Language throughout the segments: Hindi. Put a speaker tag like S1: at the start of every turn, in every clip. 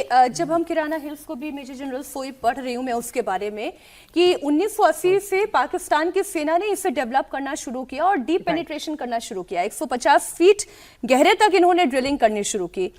S1: जब हम किराना हिल्स को भी मेजर जनरल सोई पढ़ रही हूँ मैं उसके बारे में कि 1980 से पाकिस्तान की सेना ने इसे डेवलप करना शुरू किया और डीप पेनिट्रेशन करना शुरू किया। 150 फीट गहरे तक इन्होंने ड्रिलिंग करनी शुरू की।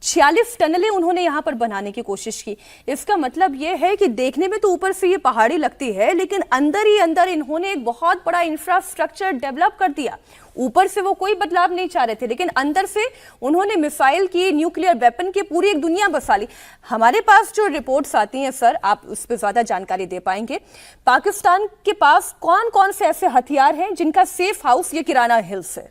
S1: 46 टनलें उन्होंने यहाँ पर बनाने की कोशिश की। इसका मतलब यह है कि देखने में तो ऊपर से ये पहाड़ी लगती है, लेकिन अंदर ही अंदर इन्होंने एक बहुत बड़ा इंफ्रास्ट्रक्चर डेवलप कर दिया। ऊपर से वो कोई बदलाव नहीं चाह रहे थे, लेकिन अंदर से उन्होंने मिसाइल की, न्यूक्लियर वेपन की पूरी एक दुनिया बसा ली। हमारे पास जो रिपोर्ट्स आती हैं सर, आप उस पर ज्यादा जानकारी दे पाएंगे। पाकिस्तान के पास कौन कौन से ऐसे हथियार हैं जिनका सेफ हाउस ये किराना हिल्स है?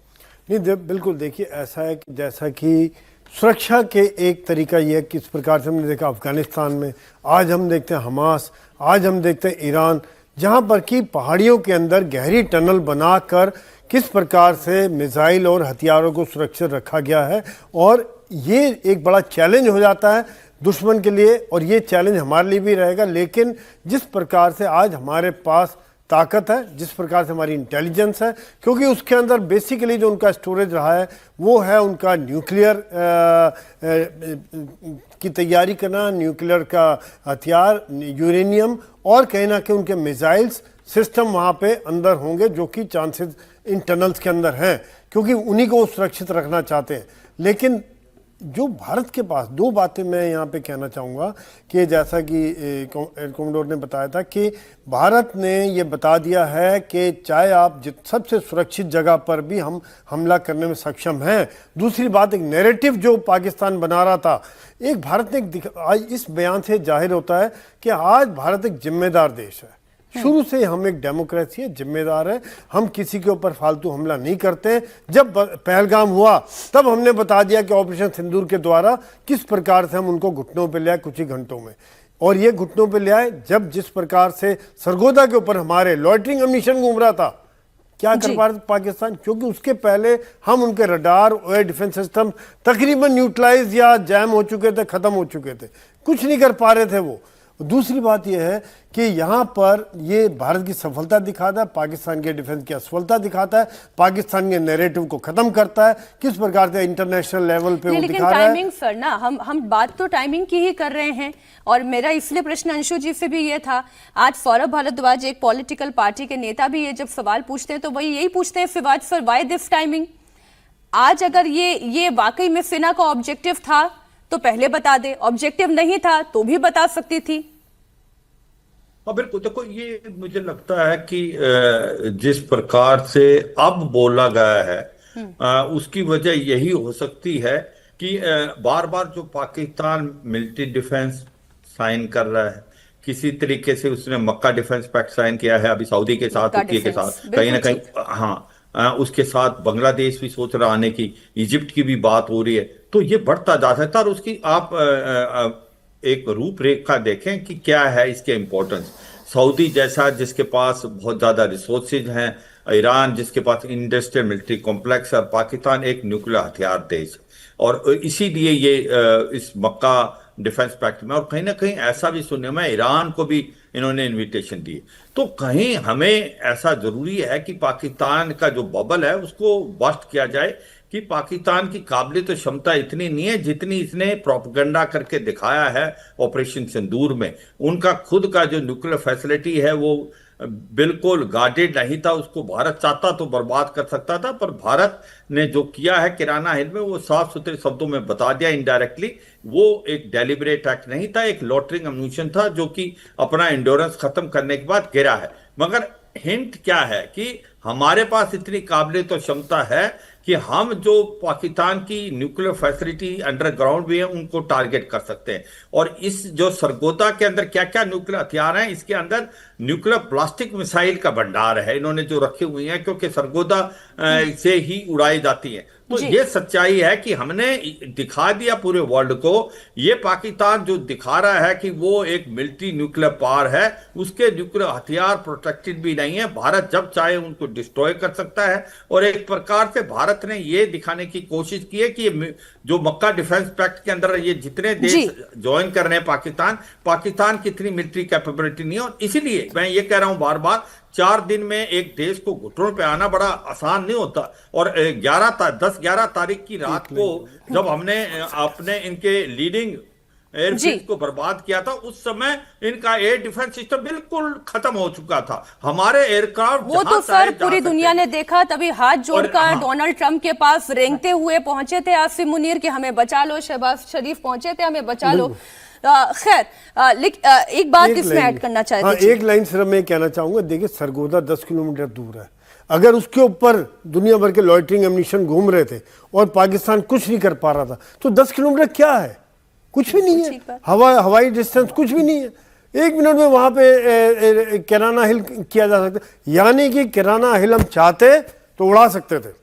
S2: नहीं, बिल्कुल देखिए, ऐसा है कि जैसा कि सुरक्षा के एक तरीका यह है कि इस प्रकार से हमने देखा अफगानिस्तान में, आज हम देखते हैं हमास, आज हम देखते हैं ईरान, जहां पर कि पहाड़ियों के अंदर गहरी टनल बनाकर किस प्रकार से मिसाइल और हथियारों को सुरक्षित रखा गया है। और ये एक बड़ा चैलेंज हो जाता है दुश्मन के लिए, और ये चैलेंज हमारे लिए भी रहेगा। लेकिन जिस प्रकार से आज हमारे पास ताकत है, जिस प्रकार से हमारी इंटेलिजेंस है, क्योंकि उसके अंदर बेसिकली जो उनका स्टोरेज रहा है वो है उनका न्यूक्लियर की तैयारी करना, न्यूक्लियर का हथियार, यूरेनियम, और कहीं ना कहीं उनके मिसाइल्स सिस्टम वहाँ पे अंदर होंगे, जो कि चांसेस इन टनल्स के अंदर हैं, क्योंकि उन्हीं को सुरक्षित रखना चाहते हैं। लेकिन जो भारत के पास, दो बातें मैं यहाँ पे कहना चाहूँगा कि जैसा कि कॉमोडोर ने बताया था कि भारत ने ये बता दिया है कि चाहे आप सबसे सुरक्षित जगह पर भी हम हमला करने में सक्षम हैं। दूसरी बात, एक नैरेटिव जो पाकिस्तान बना रहा था, एक भारत ने आज इस बयान से जाहिर होता है कि आज भारत एक जिम्मेदार देश है। शुरू से हम एक डेमोक्रेसी है, जिम्मेदार है, हम किसी के ऊपर फालतू हमला नहीं करते। जब पहलगाम हुआ तब हमने बता दिया कि ऑपरेशन सिंदूर के द्वारा किस प्रकार से हम उनको घुटनों पे ले आए कुछ ही घंटों में। और ये घुटनों पे ले आए जब जिस प्रकार से सरगोदा के ऊपर हमारे लॉइटरिंग अम्यूनिशन घूम रहा था, क्या कर पा रहा था पाकिस्तान, क्योंकि उसके पहले हम उनके रडार, एयर डिफेंस सिस्टम तकरीबन न्यूट्रलाइज या जैम हो चुके थे, खत्म हो चुके थे, कुछ नहीं कर पा रहे थे वो। दूसरी बात यह है कि यहाँ पर ये भारत की सफलता दिखाता है, पाकिस्तान के डिफेंस की असफलता दिखाता है, पाकिस्तान के नैरेटिव को खत्म करता है, किस प्रकार से इंटरनेशनल लेवल पे वो दिखा रहा है।
S1: टाइमिंग सर ना, हम बात तो टाइमिंग की ही कर रहे हैं। और मेरा इसलिए प्रश्न अंशु जी से भी ये था, आज सौरभ भारद्वाज एक पॉलिटिकल पार्टी के नेता भी ये जब सवाल पूछते हैं तो वही यही पूछते हैं, फिवाज सर वाई दिस टाइमिंग? आज अगर ये वाकई में सेना का ऑब्जेक्टिव था तो पहले बता दे, ऑब्जेक्टिव नहीं था तो भी बता सकती थी।
S3: हाँ बिल्कुल, देखो ये मुझे लगता है कि जिस प्रकार से अब बोला गया है उसकी वजह यही हो सकती है कि बार बार जो पाकिस्तान मिलिट्री डिफेंस साइन कर रहा है, किसी तरीके से उसने मक्का डिफेंस पैक्ट साइन किया है अभी सऊदी के साथ, तुर्की के साथ, कहीं ना कहीं हाँ उसके साथ बांग्लादेश भी सोच रहा आने की, इजिप्ट की भी बात हो रही है। तो ये बढ़ता जा सकता है। और उसकी आप एक रूपरेखा देखें कि क्या है इसके इम्पोर्टेंस। सऊदी जैसा जिसके पास बहुत ज्यादा रिसोर्सेज हैं, ईरान जिसके पास इंडस्ट्रियल मिलिट्री कॉम्प्लेक्स, और पाकिस्तान एक न्यूक्लियर हथियार देश, और इसीलिए ये इस मक्का डिफेंस पैक्ट में, और कहीं ना कहीं ऐसा भी सुनने में ईरान को भी इन्होंने इनविटेशन दी। तो कहीं हमें ऐसा जरूरी है कि पाकिस्तान का जो बबल है उसको बस्ट किया जाए कि पाकिस्तान की काबिलियत तो क्षमता इतनी नहीं है जितनी इसने प्रोपेगेंडा करके दिखाया है ऑपरेशन सिंदूर में। उनका खुद का जो न्यूक्लियर फैसिलिटी है वो बिल्कुल गार्डेड नहीं था, उसको भारत चाहता तो बर्बाद कर सकता था, पर भारत ने जो किया है किराना हिल में वो साफ सुथरे शब्दों में बता दिया इनडायरेक्टली, वो एक डेलिब्रेट एक्ट नहीं था, एक लॉटरिंग अम्यूनिशन था जो कि अपना इंडोरेंस खत्म करने के बाद गिरा है। मगर हिंट क्या है कि हमारे पास इतनी काबिलियत और क्षमता है कि हम जो पाकिस्तान की न्यूक्लियर फैसिलिटी अंडरग्राउंड भी है उनको टारगेट कर सकते हैं। और इस जो सरगोदा के अंदर क्या क्या न्यूक्लियर हथियार हैं, इसके अंदर न्यूक्लियर प्लास्टिक मिसाइल का भंडार है इन्होंने जो रखी हुई है, क्योंकि सरगोदा से ही उड़ाई जाती है। तो ये सच्चाई है कि हमने दिखा दिया पूरे वर्ल्ड को, ये पाकिस्तान जो दिखा रहा है कि वो एक मिलिट्री न्यूक्लियर पावर है, उसके न्यूक्लियर हथियार प्रोटेक्टेड भी नहीं है, भारत जब चाहे उनको डिस्ट्रॉय कर सकता है। और एक प्रकार से भारत ने ये दिखाने की कोशिश की है कि जो मक्का डिफेंस पैक्ट के अंदर ये जितने देश ज्वाइन कर रहे हैं पाकिस्तान की इतनी मिलिट्री कैपेबिलिटी नहीं है। और इसीलिए मैं ये कह रहा हूं बार बार, 4 दिन में एक देश को घुटनों पे आना बड़ा आसान नहीं होता। और 10-11 तारीख की रात को जब हमने अपने इनके लीडिंग एयरफील्ड को बर्बाद किया था, उस समय इनका एयर डिफेंस सिस्टम बिल्कुल खत्म हो चुका था। हमारे एयरक्राफ्ट
S1: वो तो सर पूरी दुनिया ने देखा, तभी हाथ जोड़कर डोनाल्ड ट्रंप के पास रेंगते हुए पहुंचे थे आसिम मुनीर कि हमें बचा लो, शहबाज शरीफ पहुंचे थे हमें बचा लो। खैर एक बात इसमें ऐड करना चाहते थे।
S2: एक लाइन सिर्फ मैं कहना चाहूंगा, देखिए सरगोदा 10 किलोमीटर दूर है, अगर उसके ऊपर दुनिया भर के लॉइटरिंग एम्यूनिशन घूम रहे थे और पाकिस्तान कुछ नहीं कर पा रहा था, तो 10 किलोमीटर क्या है? कुछ भी नहीं है। हवाई डिस्टेंस कुछ भी नहीं है। 1 मिनट में वहां पे किराना हिल किया जा सकता है, यानी कि किराना हिल हम चाहते तो उड़ा सकते थे,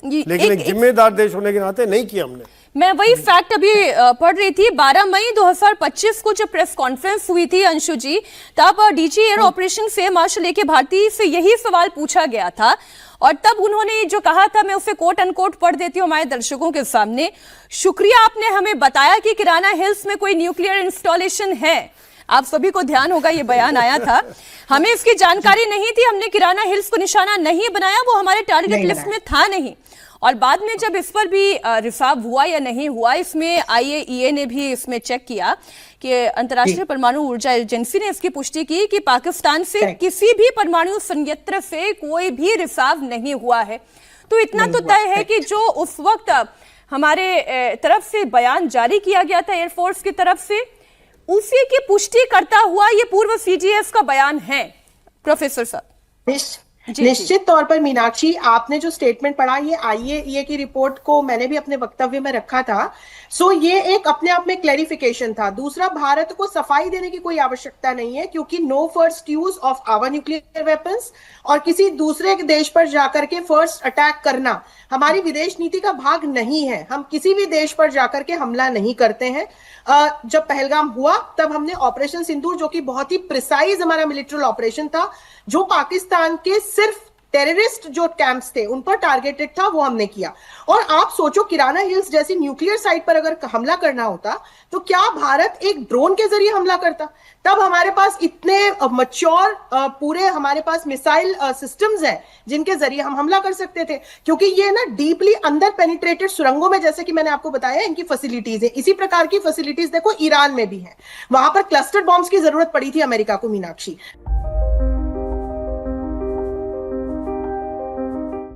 S2: लेकिन एक जिम्मेदार देश होने के नाते नहीं किया हमने।
S1: मैं वही फैक्ट अभी पढ़ रही थी, 12 मई 2025 को जब प्रेस कॉन्फ्रेंस हुई थी अंशु जी, तब डीजी एयर ऑपरेशन से मार्शल ए के भारती से यही सवाल पूछा गया था और तब उन्होंने जो कहा था, मैं उसे कोट अनकोट पढ़ देती हूँ हमारे दर्शकों के सामने। शुक्रिया, आपने हमें बताया कि किराना हिल्स में कोई न्यूक्लियर इंस्टॉलेशन है। आप सभी को ध्यान होगा ये बयान आया था, हमें इसकी जानकारी नहीं थी, हमने किराना हिल्स को निशाना नहीं बनाया, वो हमारे टारगेट लिस्ट में था नहीं। और बाद में जब इस पर भी रिसाव हुआ या नहीं हुआ, इसमें IAEA ने भी इसमें चेक किया कि अंतर्राष्ट्रीय परमाणु ऊर्जा एजेंसी ने इसकी पुष्टि की कि पाकिस्तान से किसी भी परमाणु संयंत्र से कोई भी रिसाव नहीं हुआ है। तो इतना तो तय है कि जो उस वक्त हमारे तरफ से बयान जारी किया गया था एयरफोर्स की तरफ से, उसी की पुष्टि करता हुआ ये पूर्व CGS का बयान है। प्रोफेसर साहब
S4: निश्चित तौर पर मीनाक्षी, आपने जो स्टेटमेंट पढ़ा, ये IAEA की रिपोर्ट को मैंने भी अपने वक्तव्य में रखा था। सो ये एक अपने आप में क्लैरिफिकेशन था। दूसरा, भारत को सफाई देने की कोई आवश्यकता नहीं है, क्योंकि no first use of our nuclear weapons और किसी दूसरे देश पर जाकर के फर्स्ट अटैक करना हमारी विदेश नीति का भाग नहीं है। हम किसी भी देश पर जाकर के हमला नहीं करते हैं। जब पहलगाम हुआ तब हमने ऑपरेशन सिंदूर, जो कि बहुत ही प्रिसाइज हमारा मिलिट्री ऑपरेशन था, जो पाकिस्तान के सिर्फ टेररिस्ट जो कैंप्स थे उन पर टारगेटेड था, वो हमने किया। और आप सोचो, किराना हिल्स जैसी न्यूक्लियर साइट पर अगर हमला करना होता तो क्या भारत एक ड्रोन के जरिए हमला करता? तब हमारे पास इतने मैच्योर पूरे हमारे पास मिसाइल सिस्टम्स हैं जिनके जरिए हम हमला कर सकते थे, क्योंकि ये ना डीपली अंदर पेनिट्रेटेड सुरंगों में, जैसे कि मैंने आपको बताया, इनकी फैसिलिटीज है। इसी प्रकार की फैसिलिटीज देखो ईरान में भी है, वहां पर क्लस्टर बॉम्ब्स की जरूरत पड़ी थी अमेरिका को मीनाक्षी।